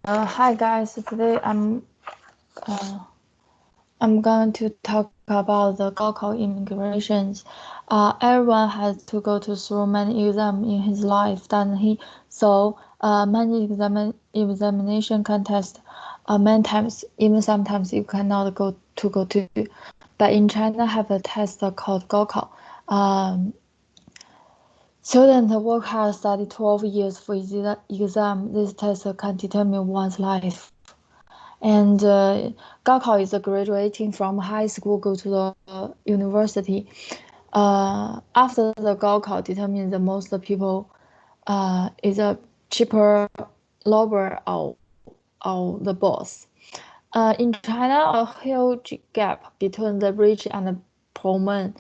Hi guys. Today uh, I'm going to talk about the Gao Kao immigrations. Everyone has to go to through many exams in his life, doesn't he? So many examination contests many times, even sometimes you cannot go to. But in China have a test called Gao Kao. Um, Students work hard, study 12 years for the exam. This test can determine one's life. And Gaokao is graduating from high school, go to the university. After the Gaokao determines the most people is a cheaper, lower or the boss. In China, a huge gap between the rich and the poor man.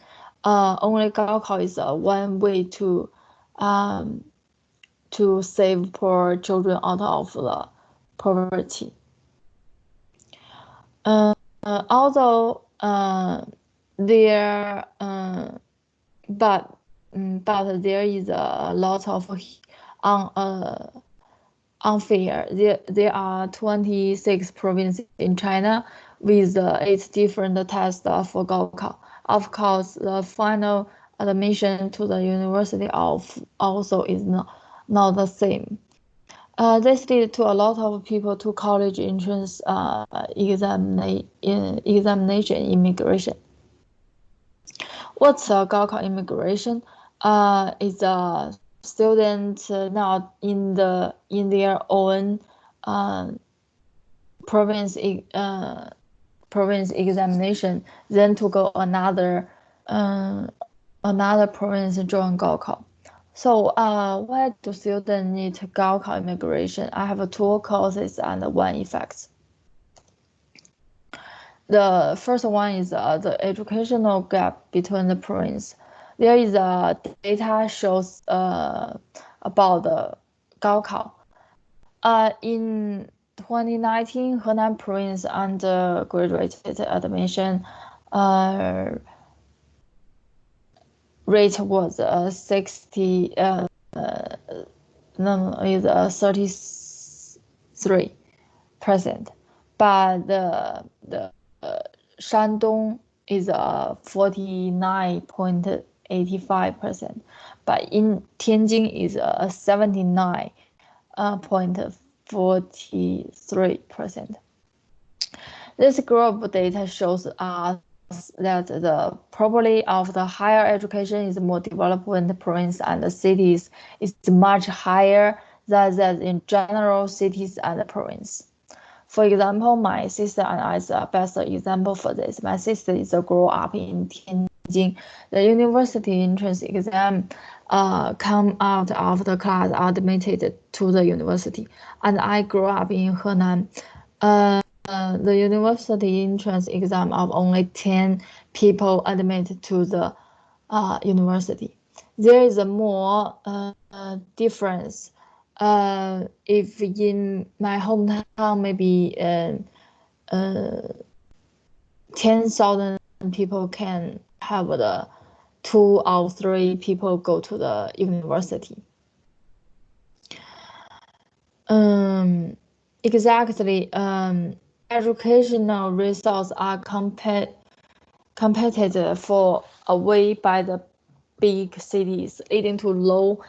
Only Gaokao is one way um, to save poor children out of the poverty. Although there but but there is a lot of un, uh, unfair. There are 26 provinces in China with 8 different tests for Gaokao. Of course, the final admission to the university of also is not the same. This lead to a lot of people to college entrance examination immigration. What's a Gao immigration? Is a student not in their own uh, province province examination, then to go uh, another province join Gaokao. So, why do students need Gaokao immigration? I have two causes and one effect. The first one is the educational gap between the provinces. There is data shows about the Gaokao. In 2019, Henan province undergraduate admission uh, rate was 60 no is 33%, but the Shandong is 49.85%, but in Tianjin is 79.43%. This group data shows us that the probability of the higher education is more developed provinces and cities is much higher than that in general cities and provinces. For example, my sister and I is the best example for this. My sister is a grow up in Tianjin. The university entrance exam come out of the class admitted to the university. And I grew up in Henan. The university entrance exam of only 10 people admitted to the university. There is a more difference. If in my hometown, maybe 10,000 people can have the 2 or 3 people go to the university. Exactly. Educational results are competed for away by the big cities, leading to low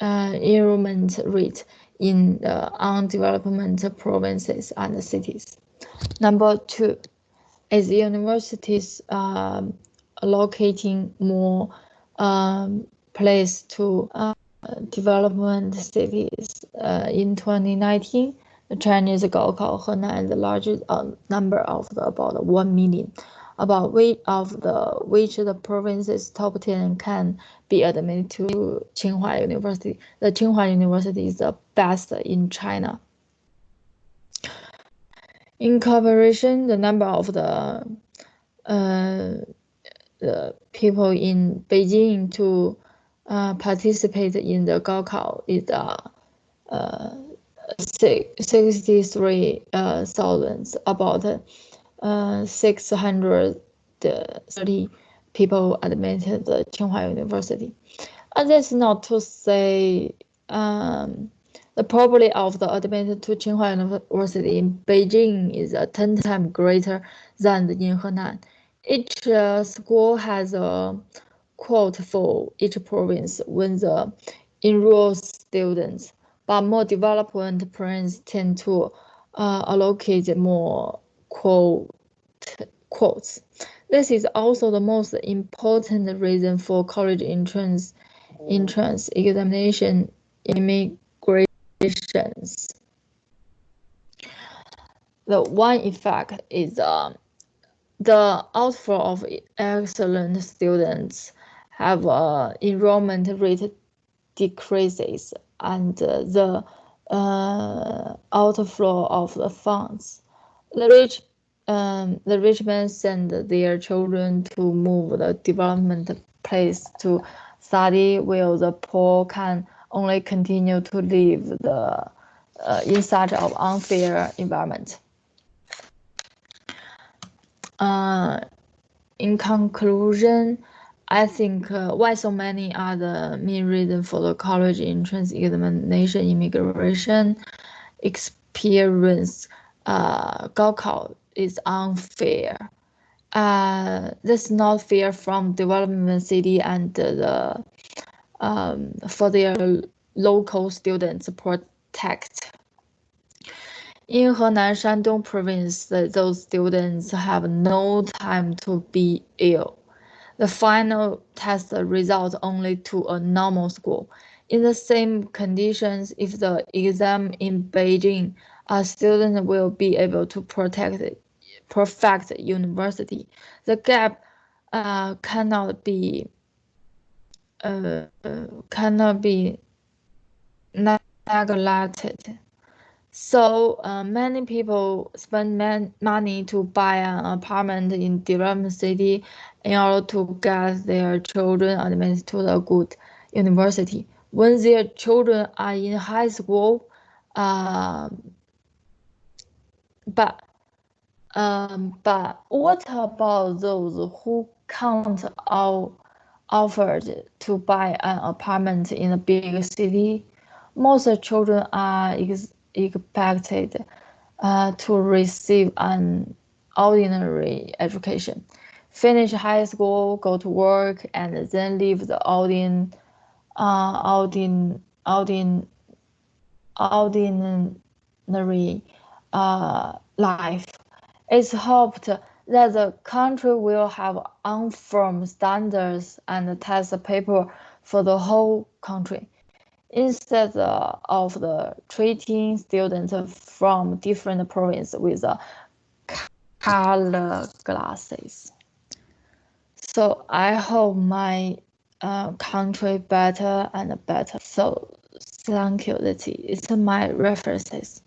enrollment rate in the undeveloped provinces and cities. Number 2 is universities allocating more place to development cities. In 2019, the Chinese Gaokao Henan has the largest number of about 1 million. About which the province's top 10 can be admitted to Tsinghua University. The Tsinghua University is the best in China. In comparison, the number of the people in Beijing to participate in the Gaokao is 63,000, about 630 people admitted to Tsinghua University. And that's not to say The probability of the admission to Tsinghua University in Beijing is 10 times greater than in Henan. Each school has a quote for each province when the enroll students, but more developed provinces tend to allocate more quotes. This is also the most important reason for college entrance examination immigrations. The one effect is the outflow of excellent students have enrollment rate decreases and the outflow of the funds. The rich men send their children to move the development place to study, while the poor can only continue to live in such an unfair environment. In conclusion, I think why so many are the main reason for the college entrance examination immigration experience. Gao Kao is unfair. That's not fair from development city and for their local students protect. In Henan, Shandong province, those students have no time to be ill. The final test results only to a normal school. In the same conditions, if the exam in Beijing, a student will be able to perfect university. The gap cannot be neglected. So many people spend money to buy an apartment in development city in order to get their children admitted to a good university. When their children are in high school, but what about those who can't afford to buy an apartment in a big city? Most children are expected to receive an ordinary education, finish high school, go to work, and then live the ordinary life. It's hoped that the country will have uniform standards and test paper for the whole country, instead of treating students from different provinces with color glasses. So I hope my country better and better. So thank you. It's my references.